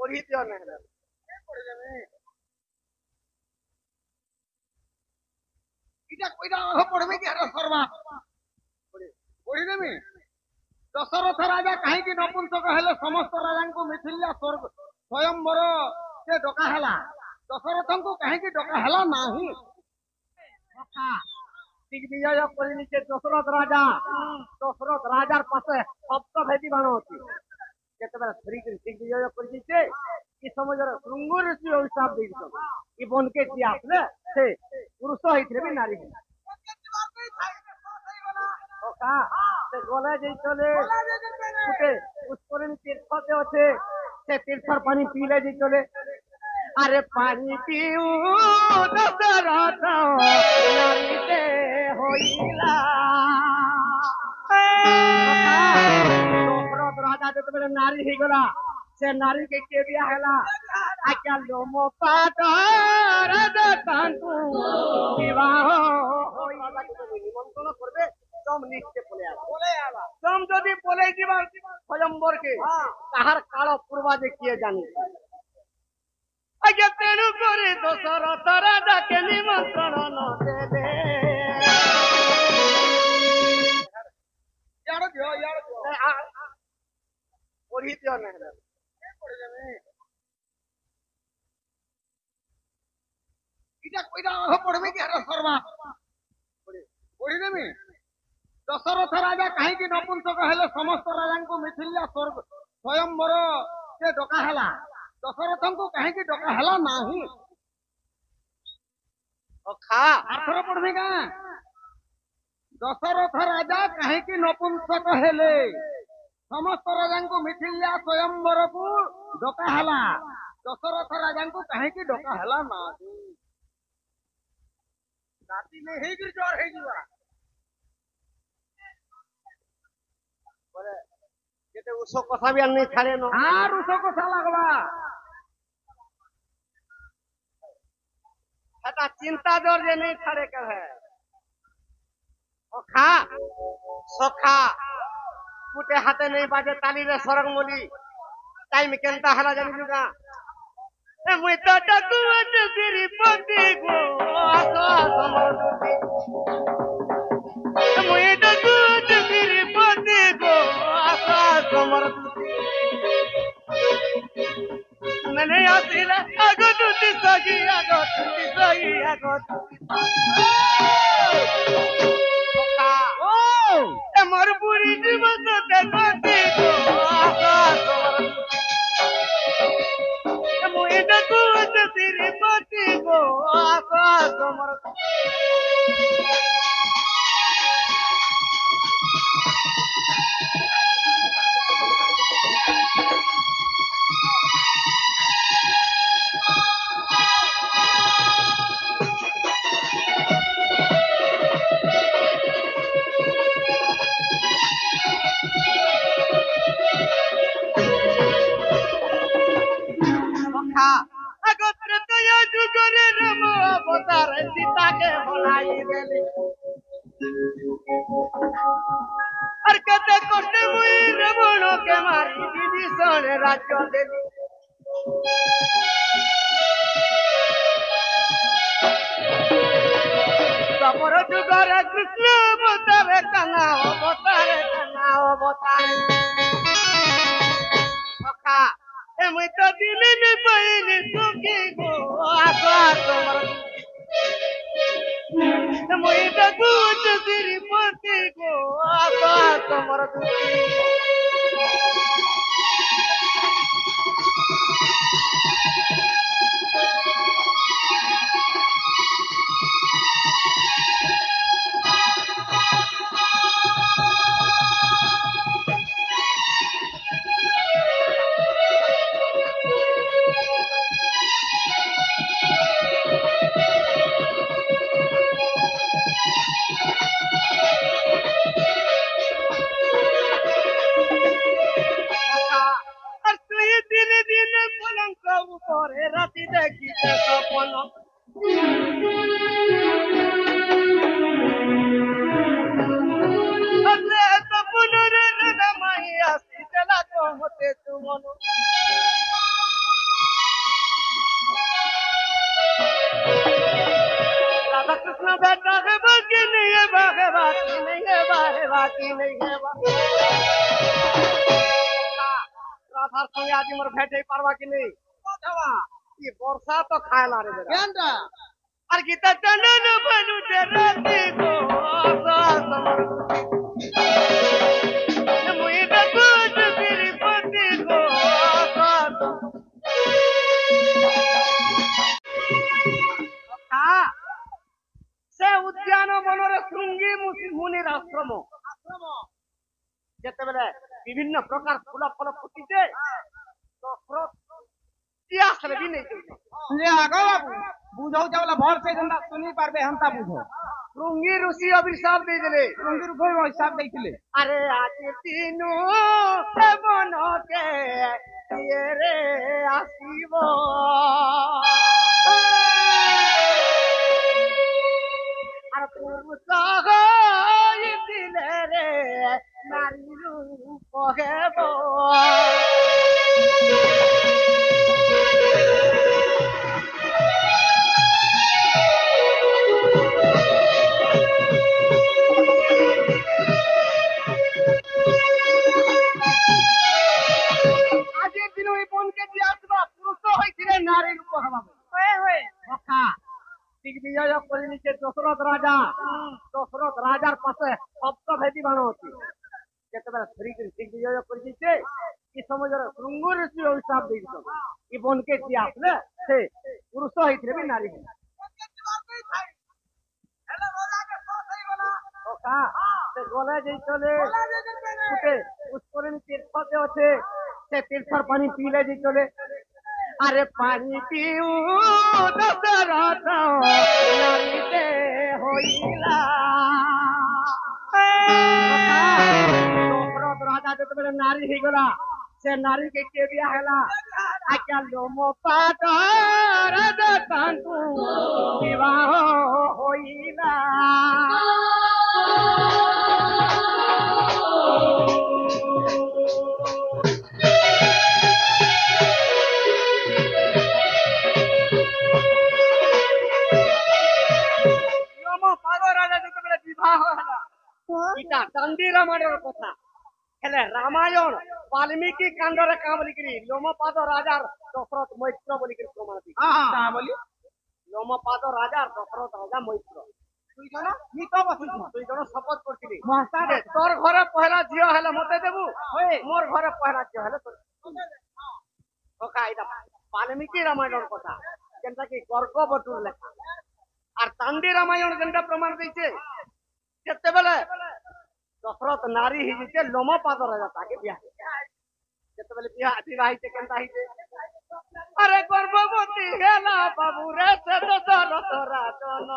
পড়ি দিও না হেলে পড়ে যাবে এটা কইরা পড়বে কি আর সরবা পড়ি দেবে দশরথ রাজা কাহিঁকি নপুংসক হেলে সমস্ত রাজাଙ୍କୁ ମିଥିଳା ସ୍ୱୟଂବର ସେ ଡକା ହେଲା ଦଶରଥଙ୍କୁ କାହିଁକି ଡକା ହେଲା ନାହିଁ ଦିଗ୍ବିଜୟ କରିନି ସେ ଦଶରଥ ରାଜାର ପାଶେ ସପ୍ତଭେଦୀ ବାଣ ଅଛି ଯେତେବେଳେ ଧରିକିରି ଦିଗ୍ବିଜୟ କରିଛି ସେ ଏ ସମୟରେ ଶୃଙ୍ଗ ଋଷି ଅଭିଶାପ ଦେଇଛନ୍ତି ଏ ବନକେ ଯିଏ ଆସିଲେ ସେ ପୁରୁଷ ହେଇଥିଲେ ବି ନାରୀ ହେଲା ସେ ଗଲେ ଯାଇଥିଲେ ଗୋଟେ ପୁଷ୍କରିଣୀ ତୀର୍ଥଟେ ଅଛେ ସେ ତୀର୍ଥର ପାଣି ପିଇଲେ ଯାଇଥିଲେ আরে পানি পিউ দশরথ নারীতে হইলা দশরথ রাজা যেতবে নারী হইগলা সে নারী কে কে বিয়া হেলা আজ্ঞা লোম পাট রাজা তান্তু বিবাহ নিমন্ত্রণ করবে তম নিশ্চয় বলে আবা তম যদি বলে দিবা স্বয়ম্বরকে তাহার কাল পূর্বা দেখিয়ে জানি আগে তেণু করে দশরথ রাজাকে নিমন্ত্রণ ন দেবে পড়ি দিও না এটা কইরা পড়বে কি আর সরবা পড়ি দেবে দশরথ রাজা কাহিঁকি নপুংসক হেলে সমস্ত রাজাଙ୍କୁ ମିଥିଳା ସ୍ୱୟଂବର ସେ ଡକା ହେଲା ଦଶରଥଙ୍କୁ କାହିଁକି ଡକା ହେଲା ନାହିଁ ଆଥର ପଢବେ କା ଦଶରଥ ରାଜା କାହିଁକି ନପୁଂସକ ହେଲେ ସମସ୍ତ ରାଜାଙ୍କୁ ମିଥିଳା ସ୍ୱୟଂବରକୁ ଡକା ହେଲା ଦଶରଥ ରାଜାଙ୍କୁ କାହିଁକି ଡକା ହେଲା ନାହିଁ ରାତି ନେଇ ହେଇକିରି ଜ୍ୱର ହେଇଯିବା যেতে উৎসব কথা বি আর নেই ছাড়ে না আর উৎসব কথা লাগলা সেটা চিন্তা জ্বর যে নেই ছাড়ে কে সখা সখা গুটে হাতে নেই বাজে তালিরে সরং বলি টাইম কেনতা হেলা জানি না মুই তো ডাকু আছে শ্রীপতি গো আসো সমর দুটি মুই ডাকু আছে শ্রীপতি গো আসো সমর দুটি মনে আসিলা আগো দুটি সগি আগো আমার বুড়ি জীবন দেখতে গো আসো সমর দুটি মুই ডাকু আছে শ্রীপতি গো আসো সমর सीताके बनाई देली और कते कष्ट मुई रावण के मारी विभीषण राज्य देली सबर जुगर कृष्ण अवतारे काना अवतारे सखा ए मुई तो दिने ने पाइनी सुखी गो आशा तमर मुई तो कुछ श्रीपति गो आशा तमर রাতি দেখিতে স্বপ্ন স্বপ্নরে মাই আসি জেলা কমতে তুমন नहीं है রাধার সঙ্গে আজ মোর ভেট হই পারবা কি নেই কি বর্ষা তো খায় না রে কেনটা আর গীতা চন্দন বনুতে রাতে গো মুই দেখো জগির পতি গো সে উদ্যান বনরে শৃঙ্গী মুনির আশ্রম যেতেবেলে বিভিন্ন প্রকার ফুল ফল ফুটিছে আসলে भी नहीं आगो बाबू बुझो चावला भर से जनता सुनी पारबे हमता बुझो रुंगी ऋषि अभिशाप दे दिले रुंगी रुपो हिसाब दैथिले अरे आज तीनू बन के ये रे आसीबो আর পুরুষ দিলে রে নারী রূপ হেব আজের দিন ওই বোনকে দিয়ে আসবা পুরুষ হয়েছিল নারী রূপ হবা দিগ্বিজয় করে নিচ্ছে দশরথ রাজার পাশে সপ্তভেদী বান আছে যেতেবেলে শ্রীকৃষ্ণ দিগ্বিজয় করে দিচ্ছে এই সময় শৃঙ্গ ঋষি অভিশাপ দিয়েছিল এই বোনকে দিয়ে আসলে সে পুরুষ হয়েছিল বি নারী গলে যে চলে পুষ্করিণী তীর্থতে আছে সে তীর্থর পানি পিলে যে চলে अरे पानी पीऊ दशरथ नारीते होइला दशरथ राजा যেতবেলে নারী হয়ে গলা সে নারীকে কে বিয়া হেলা আজ্ঞা লোম পাটর দন্তু বিবাহ হইলা এটা দান্ডি রামায়ণের কথা হেলে রামায়ণ বাল্মীকি কাণ্ডরে কাঁ বলিকি লোমপাদ রাজার দশরথ মৈত্র বলিকি প্রমাণ বলি লোমপাদ রাজার দশরথ রাজা মৈত্র দুইজন শপথ করছিলি তোর ঘরে পহলা ঝিও হেলে মতে দেবু মোর ঘরে পহলা ঝিও হেলে এটা বাল্মীকি রামায়ণের কথা যেটা কি গর্গ বটুর লেখা আর দান্ডি রামায়ণ যেটা প্রমাণ দিয়েছে যেতেবেলে দশরথ নারী হিজে লোমপাদ রাজা তাকে বিয়া যেতেবেলে বিবাহ হইছে কেনতা হইছে আরে গর্ভবতী হেলা বাবু রে সে দশরথ রাজন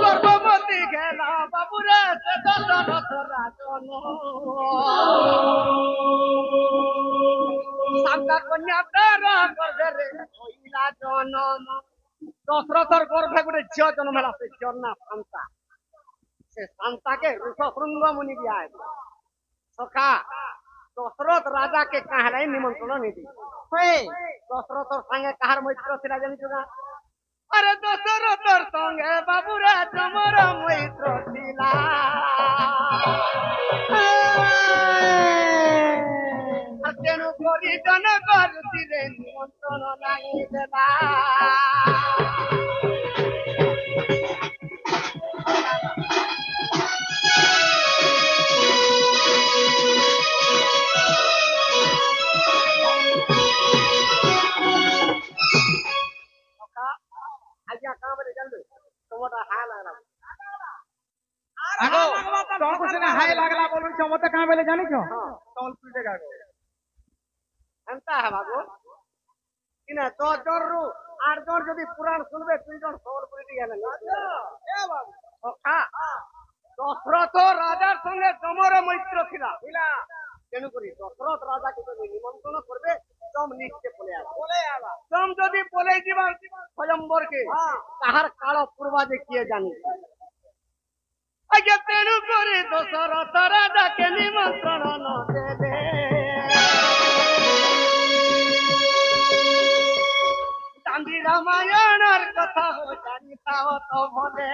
গর্ভবতী হেলা বাবু রে সে দশরথ রাজন শান্তা কন্যা তারা গর্ভে হইলা জনম দশরথর গর্ভে গোটে ঝিও জন্ম হেলা সে ঝিওর না শান্তা সে শান্তাকে ঋষশৃঙ্গ মুনি বিয়া সখা দশরথ রাজাকে কাহারাই নিমন্ত্রণ নিদি দশরথর সঙ্গে কাহার মৈত্র ছিল জানিছ না আরে দশরথর সঙ্গে বাবুরা তোমার মৈত্র ছিলা তেণু করি জনগর দিলে নিমন্ত্রণ নাই দেলা আজ্ঞা কাঁ বলে জানবে তোমাটা হায় লাগলা আগো তোর কোসনে হায় লাগলা বলুন মতে কাঁ বলে জানিছ তল পিটে গাগো এমতা হে বাবু কিনা 10 জন রু 8 জন যদি পুরাণ শুনবে 2 জন সবল করে দিয়ে গেলেন এ বাবু সখা দশরথ রাজার সঙ্গে জমর মৈত্র ছিল তেণু করি দশরথ রাজাকে যদি নিমন্ত্রণ করবে তম নিশ্চে বলে আবা তম যদি বলে দিবা স্বয়ম্বরকে তাহার কাল পূর্বাদে কিয়ে জানি আগে তেণু করে দশরথ রাজাকে নিমন্ত্রণ দেবে কান্দি রামায়ণের কথা জানি তাও তো মনে